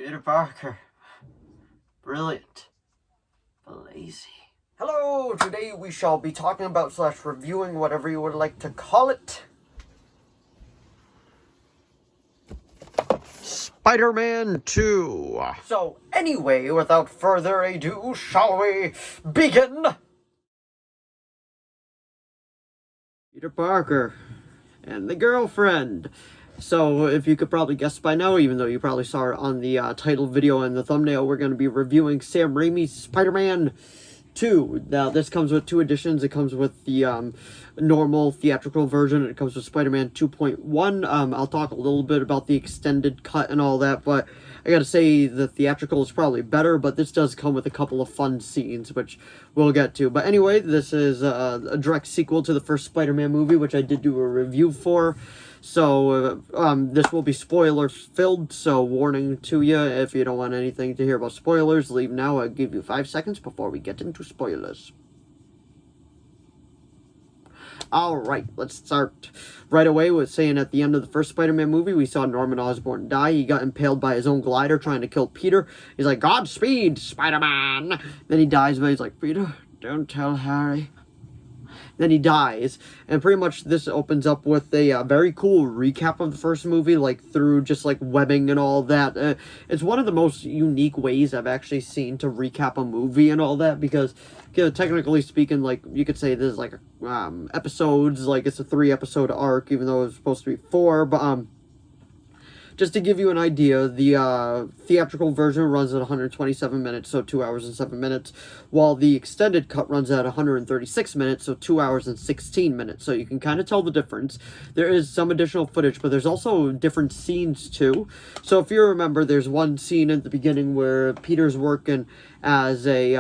Peter Parker. Brilliant. But lazy. Hello, today we shall be talking about / reviewing, whatever you would like to call it, Spider-Man 2. So, anyway, without further ado, shall we begin? Peter Parker and the girlfriend. So, if you could probably guess by now, even though you probably saw it on the title video and the thumbnail, we're going to be reviewing Sam Raimi's Spider-Man 2. Now, this comes with 2 editions. It comes with the normal theatrical version, and it comes with Spider-Man 2.1. I'll talk a little bit about the extended cut and all that, but I gotta say the theatrical is probably better, but this does come with a couple of fun scenes, which we'll get to. But anyway, this is a direct sequel to the first Spider-Man movie, which I did do a review for. So, this will be spoiler-filled, so warning to you, if you don't want anything to hear about spoilers, leave now. I'll give you 5 seconds before we get into spoilers. Alright, let's start right away with saying at the end of the first Spider-Man movie, we saw Norman Osborn die. He got impaled by his own glider trying to kill Peter. He's like, Godspeed, Spider-Man! Then he dies, but he's like, Peter, don't tell Harry. Then he dies, and pretty much this opens up with a very cool recap of the first movie, like through just like webbing and all that. It's one of the most unique ways I've actually seen to recap a movie and all that, because technically speaking, like you could say this is like episodes, like it's a 3-episode arc, even though it's supposed to be 4, but just to give you an idea, the theatrical version runs at 127 minutes, so 2 hours and 7 minutes, while the extended cut runs at 136 minutes, so 2 hours and 16 minutes. So you can kind of tell the difference. There is some additional footage, but there's also different scenes too. So if you remember, there's one scene at the beginning where Peter's working as a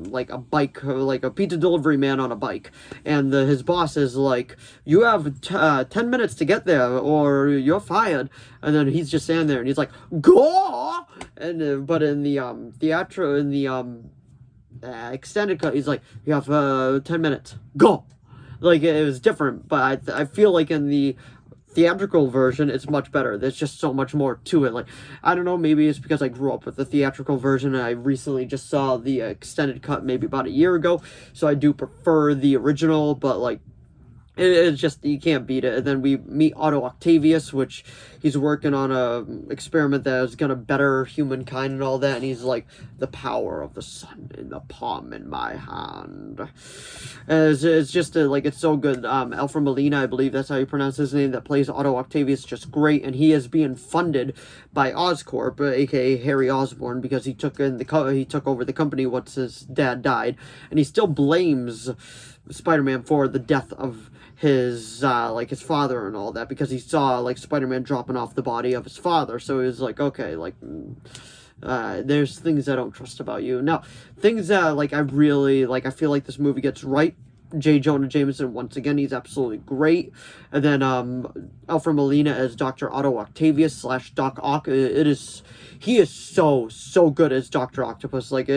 like a pizza delivery man on a bike, and his boss is like, you have 10 minutes to get there or you're fired. And then he's just standing there and he's like, go! And but in the extended cut, he's like, you have 10 minutes, go! Like, it was different, but I feel like in the theatrical version, it's much better. There's just so much more to it. Like, I don't know, maybe it's because I grew up with the theatrical version and I recently just saw the extended cut maybe about a year ago, so I do prefer the original, but like, it's just, you can't beat it. And then we meet Otto Octavius, which he's working on a experiment that is gonna better humankind and all that, and he's like, the power of the sun in the palm in my hand. And it's just like, it's so good. Alfred Molina, I believe that's how you pronounce his name, that plays Otto Octavius, just great. And he is being funded by Oscorp, aka Harry Osborn, because he took over the company once his dad died, and he still blames Spider-Man for the death of his his father and all that, because he saw like Spider-Man dropping off the body of his father. So he was like, okay, like there's things I don't trust about you. Now, things that like I really like, I feel like this movie gets right. J. Jonah Jameson, once again, he's absolutely great. And then Alfred Molina as Dr. Otto Octavius / Doc Ock. He is so good as Dr. Octopus. Like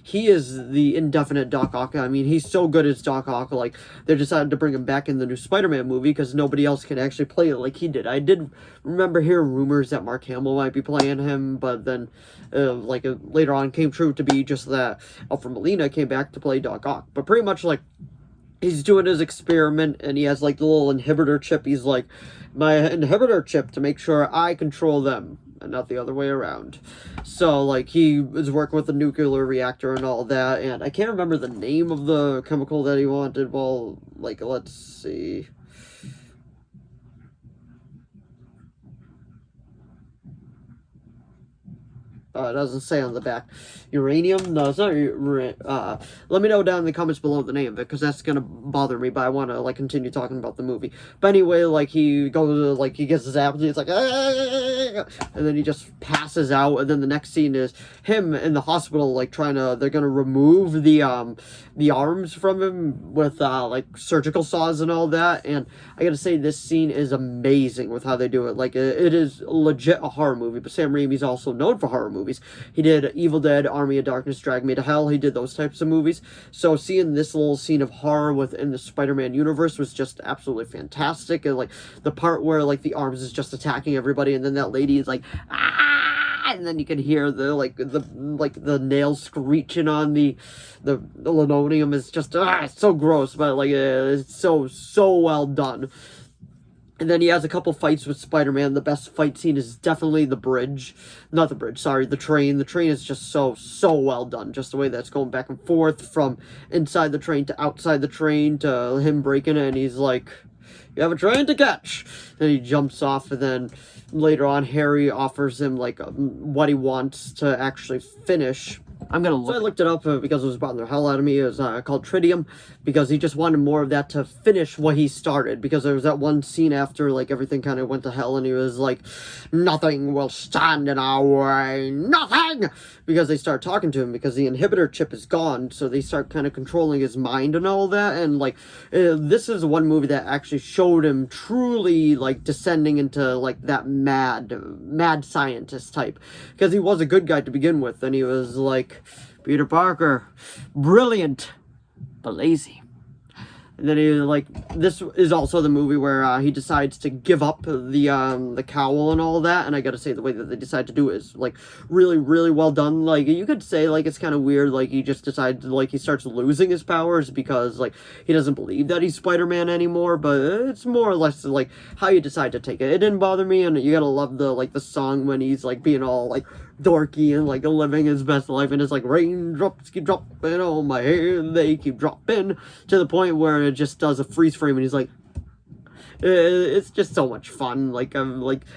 he is the indefinite Doc Ock. I mean, he's so good as Doc Ock. Like, they decided to bring him back in the new Spider-Man movie because nobody else can actually play it like he did. I did remember hearing rumors that Mark Hamill might be playing him, but then later on came true to be just that Alfred Molina came back to play Doc Ock. But pretty much like, he's doing his experiment, and he has like the little inhibitor chip. He's like, my inhibitor chip to make sure I control them and not the other way around. So like, he was working with the nuclear reactor and all that, and I can't remember the name of the chemical that he wanted. Well, like, let's see. It doesn't say on the back. Uranium? No, it's not. Let me know down in the comments below the name of it, because that's gonna bother me, but I want to like continue talking about the movie. But anyway, like, he goes, like, he gets his apple, he's like, and then he just passes out. And then the next scene is him in the hospital, like, they're gonna remove the arms from him with like surgical saws and all that. And I gotta say, this scene is amazing with how they do it. Like, it is legit a horror movie, but Sam Raimi's also known for horror movies. He did Evil Dead, Army of Darkness, Drag Me to Hell. He did those types of movies. So seeing this little scene of horror within the Spider-Man universe was just absolutely fantastic. And like, the part where like the arms is just attacking everybody, and then that lady is like, ah! and then you can hear the nails screeching on the linoleum. Is just it's so gross, but like it's so well done. And then he has a couple fights with Spider-Man. The best fight scene is definitely the bridge. Not the bridge, sorry, the train. The train is just so well done. Just the way that's going back and forth from inside the train to outside the train to him breaking it. And he's like, you have a train to catch. And he jumps off, and then later on, Harry offers him like what he wants to actually finish. I'm gonna look. So I looked it up because it was bothering the hell out of me. It was called tritium, because he just wanted more of that to finish what he started. Because there was that one scene after like everything kind of went to hell, and he was like, "Nothing will stand in our way, nothing," because they start talking to him because the inhibitor chip is gone. So they start kind of controlling his mind and all that. And like, this is one movie that actually showed him truly like descending into like that mad scientist type, because he was a good guy to begin with, and he was like, Peter Parker, brilliant, but lazy. And then he like, this is also the movie where he decides to give up the cowl and all that. And I gotta say, the way that they decide to do it is like really well done. Like, you could say like it's kind of weird, like he just decides, like he starts losing his powers because like he doesn't believe that he's Spider-Man anymore. But it's more or less like how you decide to take it. It didn't bother me, and you gotta love the song when he's like being all like dorky and like living his best life, and it's like raindrops keep dropping on my head, they keep dropping, to the point where it just does a freeze frame, and he's like, it's just so much fun. Like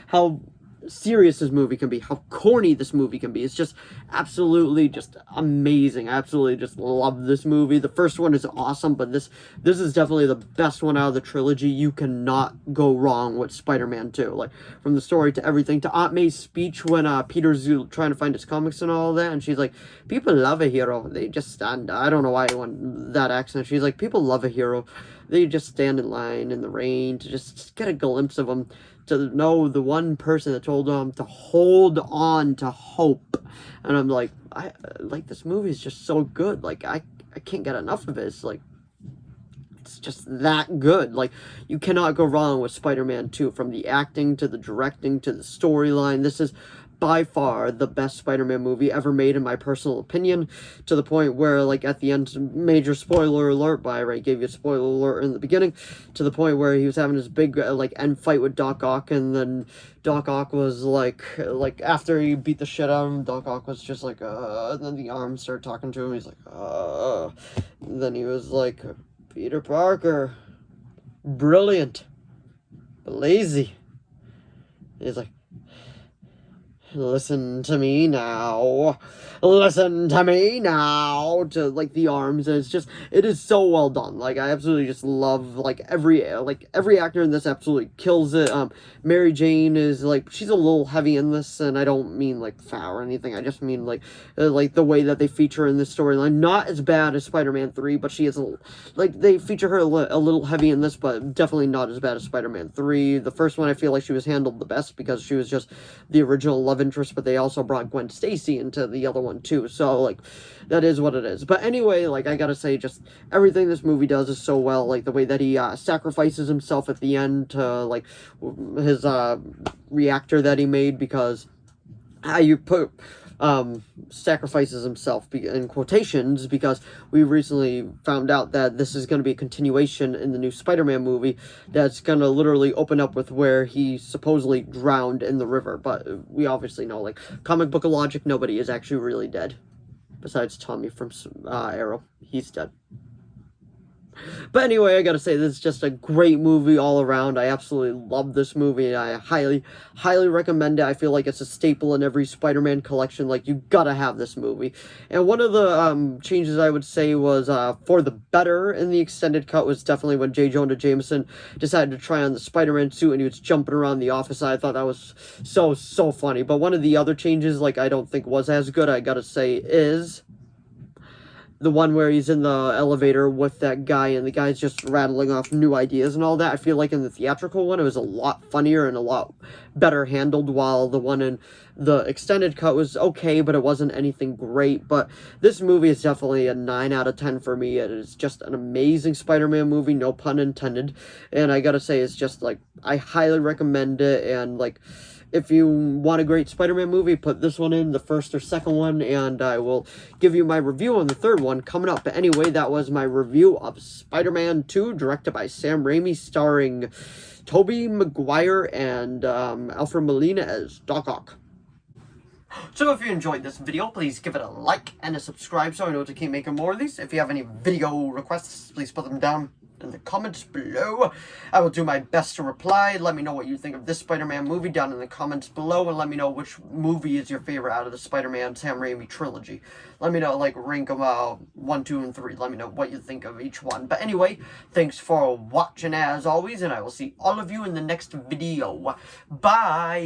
how serious this movie can be, how corny this movie can be. It's just absolutely just amazing. I absolutely just love this movie. The first one is awesome, but this is definitely the best one out of the trilogy. You cannot go wrong with Spider-Man 2. Like, from the story to everything, to Aunt May's speech when Peter's trying to find his comics and all that, and she's like, people love a hero, they just stand, I don't know why I went that accent, she's like, people love a hero, they just stand in line in the rain to just get a glimpse of him, to know the one person that told them to hold on to hope. And I'm like, I like, this movie is just so good. Like, I can't get enough of it. It's like, it's just that good. Like, you cannot go wrong with Spider-Man 2, from the acting to the directing to the storyline. This is by far the best Spider-Man movie ever made, in my personal opinion, to the point where, like, at the end, major spoiler alert, but I already gave you a spoiler alert in the beginning, to the point where he was having this big, like, end fight with Doc Ock, and then Doc Ock was like, after he beat the shit out of him, Doc Ock was just like, and then the arms started talking to him, he's like, and then he was like, Peter Parker, brilliant, but lazy. And he's like, listen to me now, listen to me now, to like the arms, and it's just, it is so well done. Like, I absolutely just love like every actor in this absolutely kills it. Mary Jane is like, she's a little heavy in this, and I don't mean like fat or anything, I just mean like the way that they feature in this storyline. Not as bad as Spider-Man 3, but she is like, they feature her a little heavy in this, but definitely not as bad as Spider-Man 3. The first one, I feel like she was handled the best because she was just the original love interest, but they also brought Gwen Stacy into the other one too, so like, that is what it is. But anyway, like, I gotta say, just everything this movie does is so well. Like, the way that he sacrifices himself at the end to like his reactor that he made, because how you put sacrifices himself in quotations, because we recently found out that this is going to be a continuation in the new Spider-Man movie that's going to literally open up with where he supposedly drowned in the river. But we obviously know, like, comic book logic, nobody is actually really dead besides Tommy from Arrow. He's dead. But anyway, I gotta say, this is just a great movie all around. I absolutely love this movie. I highly recommend it. I feel like it's a staple in every Spider-Man collection. Like, you gotta have this movie. And one of the changes I would say was for the better in the extended cut was definitely when J. Jonah Jameson decided to try on the Spider-Man suit and he was jumping around the office. I thought that was so funny. But one of the other changes, like, I don't think was as good, I gotta say, is the one where he's in the elevator with that guy, and the guy's just rattling off new ideas and all that. I feel like in the theatrical one, it was a lot funnier and a lot better handled, while the one in the extended cut was okay, but it wasn't anything great. But this movie is definitely a 9 out of 10 for me. It is just an amazing Spider-Man movie, no pun intended. And I gotta say, it's just, like, I highly recommend it, and, like, if you want a great Spider-Man movie, put this one in, the first or second one, and I will give you my review on the third one coming up. But anyway, that was my review of Spider-Man 2, directed by Sam Raimi, starring Tobey Maguire and Alfred Molina as Doc Ock. So if you enjoyed this video, please give it a like and a subscribe so I know to keep making more of these. If you have any video requests, please put them down in the comments below. I will do my best to reply. Let me know what you think of this Spider-Man movie down in the comments below, and let me know which movie is your favorite out of the Spider-Man Sam Raimi trilogy. Let me know, like, rank them 1, 2, and 3. Let me know what you think of each one. But anyway, thanks for watching as always, and I will see all of you in the next video. Bye!